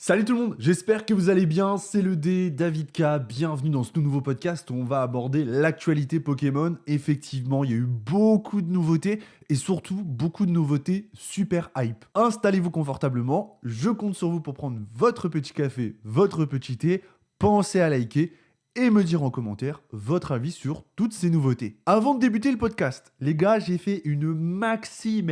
Salut tout le monde, j'espère que vous allez bien, c'est le D, David K, bienvenue dans ce tout nouveau podcast où on va aborder l'actualité Pokémon. Effectivement, il y a eu beaucoup de nouveautés et surtout beaucoup de nouveautés super hype. Installez-vous confortablement, je compte sur vous pour prendre votre petit café, votre petit thé, pensez à liker et me dire en commentaire votre avis sur toutes ces nouveautés. Avant de débuter le podcast, les gars, j'ai fait une maxi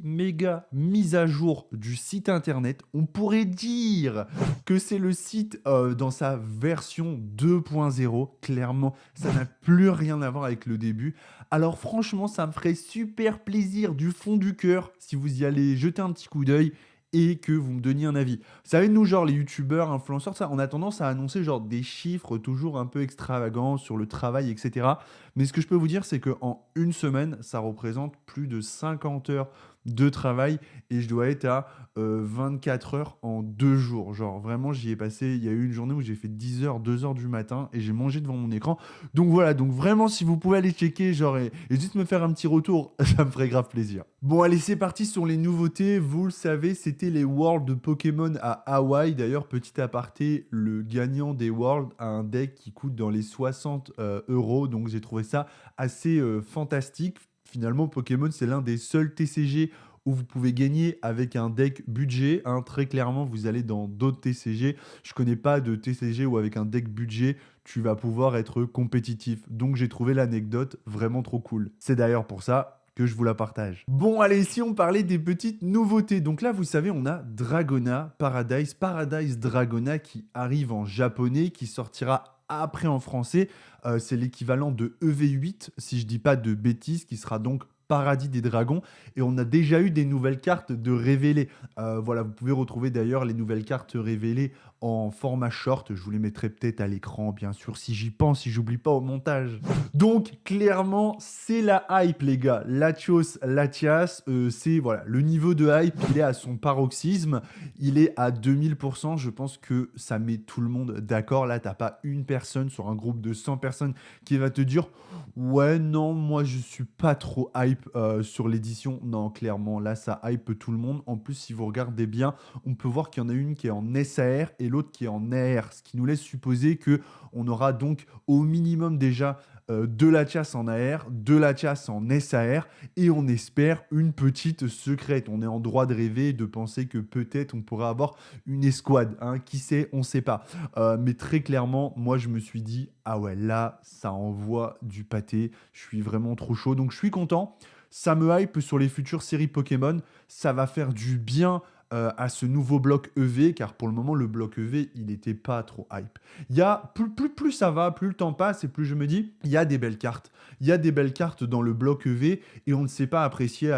méga mise à jour du site internet. On pourrait dire que c'est le site dans sa version 2.0. Clairement, ça n'a plus rien à voir avec le début. Alors franchement, ça me ferait super plaisir du fond du cœur si vous y allez jeter un petit coup d'œil et que vous me donniez un avis. Vous savez, nous, genre, les youtubeurs, influenceurs, ça, on a tendance à annoncer, genre, des chiffres toujours un peu extravagants sur le travail, etc. Mais ce que je peux vous dire, c'est qu'en une semaine, ça représente plus de 50 heures de travail et je dois être à 24 heures en 2 jours. Genre, vraiment, j'y ai passé, il y a eu une journée où j'ai fait 10 heures, 2 heures du matin et j'ai mangé devant mon écran. Donc voilà, donc vraiment, si vous pouvez aller checker, genre, et juste me faire un petit retour, ça me ferait grave plaisir. Bon, allez, c'est parti sur les nouveautés. Vous le savez, c'était les Worlds de Pokémon à Hawaï. D'ailleurs, petit aparté, le gagnant des Worlds a un deck qui coûte dans les 60 euros. Donc, j'ai trouvé ça assez fantastique. Finalement, Pokémon, c'est l'un des seuls TCG où vous pouvez gagner avec un deck budget. Hein. Très clairement, vous allez dans d'autres TCG. Je connais pas de TCG où avec un deck budget, tu vas pouvoir être compétitif. Donc j'ai trouvé l'anecdote vraiment trop cool. C'est d'ailleurs pour ça que je vous la partage. Bon, allez, si on parlait des petites nouveautés. Donc là, vous savez, on a Dragona Paradise Dragona qui arrive en japonais, qui sortira après en français. C'est l'équivalent de EV8, si je dis pas de bêtises, qui sera donc Paradis des Dragons. Et on a déjà eu des nouvelles cartes de révélées. Voilà, vous pouvez retrouver d'ailleurs les nouvelles cartes révélées en format short. Je vous les mettrai peut-être à l'écran, bien sûr, si j'y pense, si j'oublie pas au montage. Donc, clairement, c'est la hype, les gars. Latios, Latias, c'est voilà, le niveau de hype, il est à son paroxysme. Il est à 2000%. Je pense que ça met tout le monde d'accord. Là, t'as pas une personne sur un groupe de 100 personnes qui va te dire ouais, non, moi je suis pas trop hype sur l'édition. Non, clairement, là ça hype tout le monde. En plus, si vous regardez bien, on peut voir qu'il y en a une qui est en SAR et l'autre qui est en AR, ce qui nous laisse supposer que on aura donc au minimum déjà de la chasse en AR, de la chasse en SAR et on espère une petite secrète. On est en droit de rêver et de penser que peut-être on pourra avoir une escouade. Hein. Qui sait, on sait pas. Mais très clairement, moi je me suis dit, ah ouais, là, ça envoie du pâté. Je suis vraiment trop chaud. Donc je suis content. Ça me hype sur les futures séries Pokémon. Ça va faire du bien à ce nouveau bloc EV, car pour le moment, le bloc EV, il n'était pas trop hype. Il y a, plus ça va, plus le temps passe, et plus je me dis, il y a des belles cartes. Il y a des belles cartes dans le bloc EV, et on ne sait pas apprécier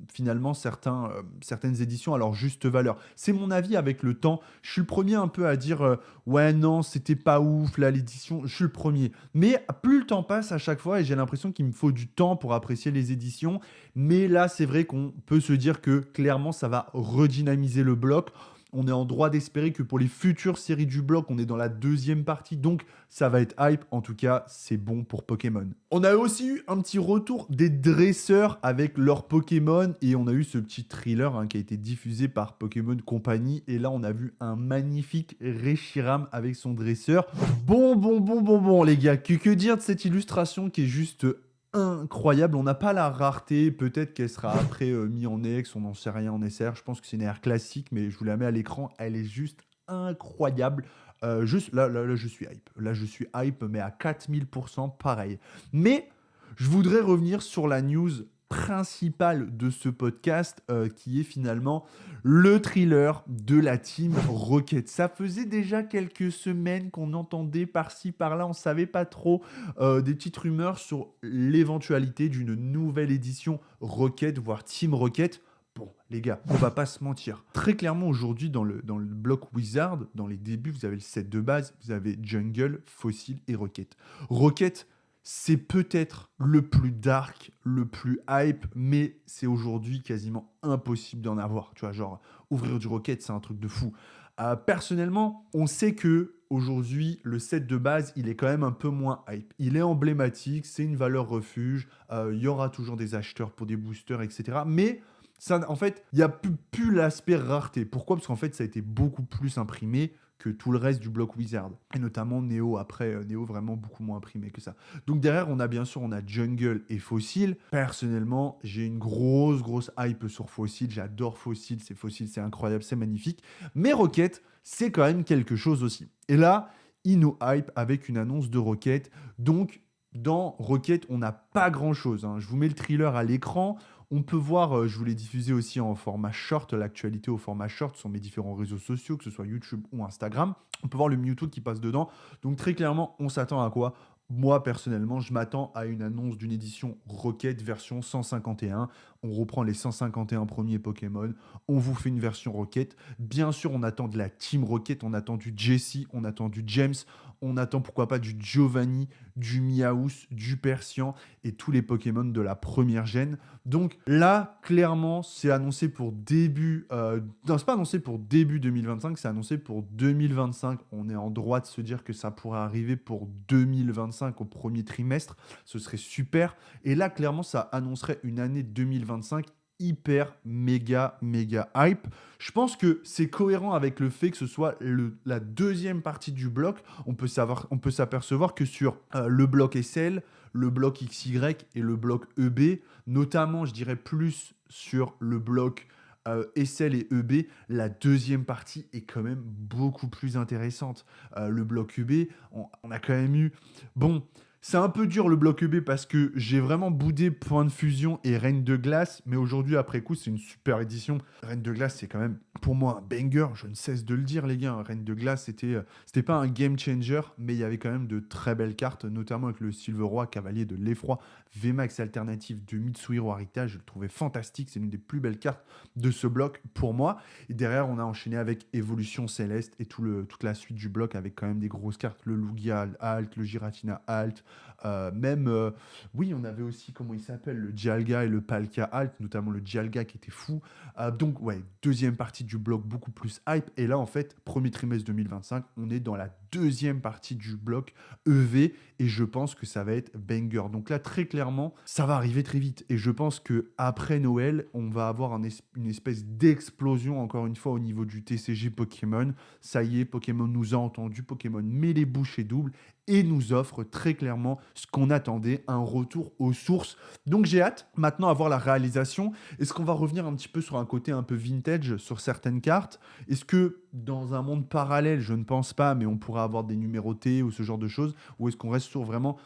finalement certaines éditions à leur juste valeur. C'est mon avis avec le temps. Je suis le premier un peu à dire ouais, non, c'était pas ouf, là, l'édition. Je suis le premier. Mais plus le temps passe à chaque fois, et j'ai l'impression qu'il me faut du temps pour apprécier les éditions. Mais là, c'est vrai qu'on peut se dire que clairement, ça va redynamiser le bloc. On est en droit d'espérer que pour les futures séries du bloc, on est dans la deuxième partie, donc ça va être hype. En tout cas, c'est bon pour Pokémon. On a aussi eu un petit retour des dresseurs avec leurs Pokémon et on a eu ce petit thriller qui a été diffusé par Pokémon Company. Et là, on a vu un magnifique Reshiram avec son dresseur. Bon, les gars, que dire de cette illustration qui est juste incroyable. On n'a pas la rareté, peut-être qu'elle sera après mise en ex, on n'en sait rien en SR. Je pense que c'est une AR classique, mais je vous la mets à l'écran, elle est juste incroyable. Là, je suis hype. Là, je suis hype, mais à 4000%, pareil. Mais je voudrais revenir sur la news principale de ce podcast, qui est finalement le thriller de la team Rocket. Ça faisait déjà quelques semaines qu'on entendait par-ci, par-là, on savait pas trop, des petites rumeurs sur l'éventualité d'une nouvelle édition Rocket, voire Team Rocket. Bon, les gars, on va pas se mentir. Très clairement, aujourd'hui, dans le bloc Wizard, dans les débuts, vous avez le set de base, vous avez Jungle, Fossil et Rocket. Rocket, c'est peut-être le plus dark, le plus hype, mais c'est aujourd'hui quasiment impossible d'en avoir. Tu vois, genre, ouvrir du Rocket, c'est un truc de fou. Personnellement, on sait que aujourd'hui, le set de base, il est quand même un peu moins hype. Il est emblématique, c'est une valeur refuge, il y aura toujours des acheteurs pour des boosters, etc. Mais ça, en fait, il n'y a plus l'aspect rareté. Pourquoi? Parce qu'en fait, ça a été beaucoup plus imprimé que tout le reste du bloc Wizard. Et notamment Neo, après, Neo vraiment beaucoup moins imprimé que ça. Donc derrière, on a Jungle et Fossil. Personnellement, j'ai une grosse hype sur Fossil. J'adore Fossil, c'est incroyable, c'est magnifique. Mais Rocket, c'est quand même quelque chose aussi. Et là, ils nous hype avec une annonce de Rocket. Donc, dans Rocket, on n'a pas grand-chose, hein. Je vous mets le thriller à l'écran. On peut voir, je vous l'ai diffusé aussi en format short, l'actualité au format short sur mes différents réseaux sociaux, que ce soit YouTube ou Instagram. On peut voir le Mewtwo qui passe dedans. Donc très clairement, on s'attend à quoi? Moi, personnellement, je m'attends à une annonce d'une édition Rocket version 151. On reprend les 151 premiers Pokémon. On vous fait une version Rocket. Bien sûr, on attend de la Team Rocket. On attend du Jessie. On attend du James. On attend pourquoi pas du Giovanni, du Miaus, du Persian et tous les Pokémon de la première gène. Donc là, clairement, c'est annoncé pour début... non, c'est pas annoncé pour début 2025, c'est annoncé pour 2025. On est en droit de se dire que ça pourrait arriver pour 2025 au premier trimestre. Ce serait super. Et là, clairement, ça annoncerait une année 2025 hyper, méga hype. Je pense que c'est cohérent avec le fait que ce soit la deuxième partie du bloc. On peut s'apercevoir que sur le bloc SL, le bloc XY et le bloc EB, notamment, je dirais plus sur le bloc SL et EB, la deuxième partie est quand même beaucoup plus intéressante. Le bloc EB, on a quand même eu... Bon, c'est un peu dur le bloc EB parce que j'ai vraiment boudé Point de Fusion et Reine de Glace, mais aujourd'hui, après coup, c'est une super édition. Reine de Glace, c'est quand même pour moi un banger, je ne cesse de le dire, les gars. Reine de Glace, c'était pas un game changer, mais il y avait quand même de très belles cartes, notamment avec le Silveroi, Cavalier de l'Effroi, VMAX alternative de Mitsuhiro Arita. Je le trouvais fantastique, c'est l'une des plus belles cartes de ce bloc pour moi. Et derrière, on a enchaîné avec Évolution Céleste et toute la suite du bloc avec quand même des grosses cartes, le Lugia Alt, le Giratina Alt, oui, on avait aussi, comment il s'appelle, le Dialga et le Palkia Alt, notamment le Dialga qui était fou. Donc, ouais, deuxième partie du bloc beaucoup plus hype. Et là, en fait, premier trimestre 2025, on est dans la deuxième partie du bloc EV et je pense que ça va être banger. Donc là, très clairement, ça va arriver très vite. Et je pense que après Noël, on va avoir une espèce d'explosion, encore une fois, au niveau du TCG Pokémon. Ça y est, Pokémon nous a entendu, Pokémon met les bouchées doubles et nous offre très clairement ce qu'on attendait, un retour aux sources. Donc j'ai hâte maintenant à voir la réalisation. Est-ce qu'on va revenir un petit peu sur un côté un peu vintage sur certaines cartes? Est-ce que dans un monde parallèle, je ne pense pas, mais on pourra avoir des numérotés ou ce genre de choses? Ou est-ce qu'on reste sur vraiment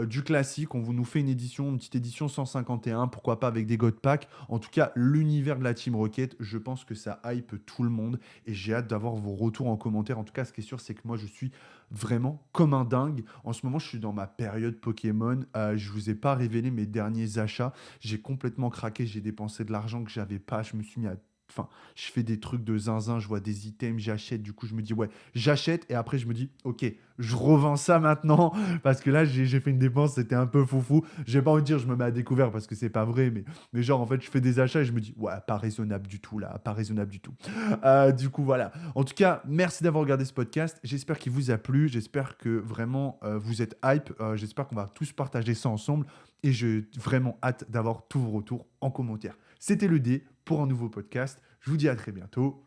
du classique, on nous fait une petite édition 151, pourquoi pas avec des God Pack. En tout cas, l'univers de la Team Rocket, je pense que ça hype tout le monde et j'ai hâte d'avoir vos retours en commentaire. En tout cas, ce qui est sûr, c'est que moi, je suis vraiment comme un dingue. En ce moment, je suis dans ma période Pokémon. Je vous ai pas révélé mes derniers achats. J'ai complètement craqué, j'ai dépensé de l'argent que j'avais pas. Je me suis mis à... Enfin, je fais des trucs de zinzin, je vois des items, j'achète. Du coup, je me dis, ouais, j'achète. Et après, je me dis, ok, je revends ça maintenant. Parce que là, j'ai fait une dépense, c'était un peu foufou. J'ai pas envie de dire, je me mets à découvert parce que c'est pas vrai. Mais genre, en fait, je fais des achats et je me dis, ouais, pas raisonnable du tout, là. Pas raisonnable du tout. Du coup, voilà. En tout cas, merci d'avoir regardé ce podcast. J'espère qu'il vous a plu. J'espère que vraiment, vous êtes hype. J'espère qu'on va tous partager ça ensemble. Et j'ai vraiment hâte d'avoir tous vos retours en commentaire. C'était le D pour un nouveau podcast. Je vous dis à très bientôt.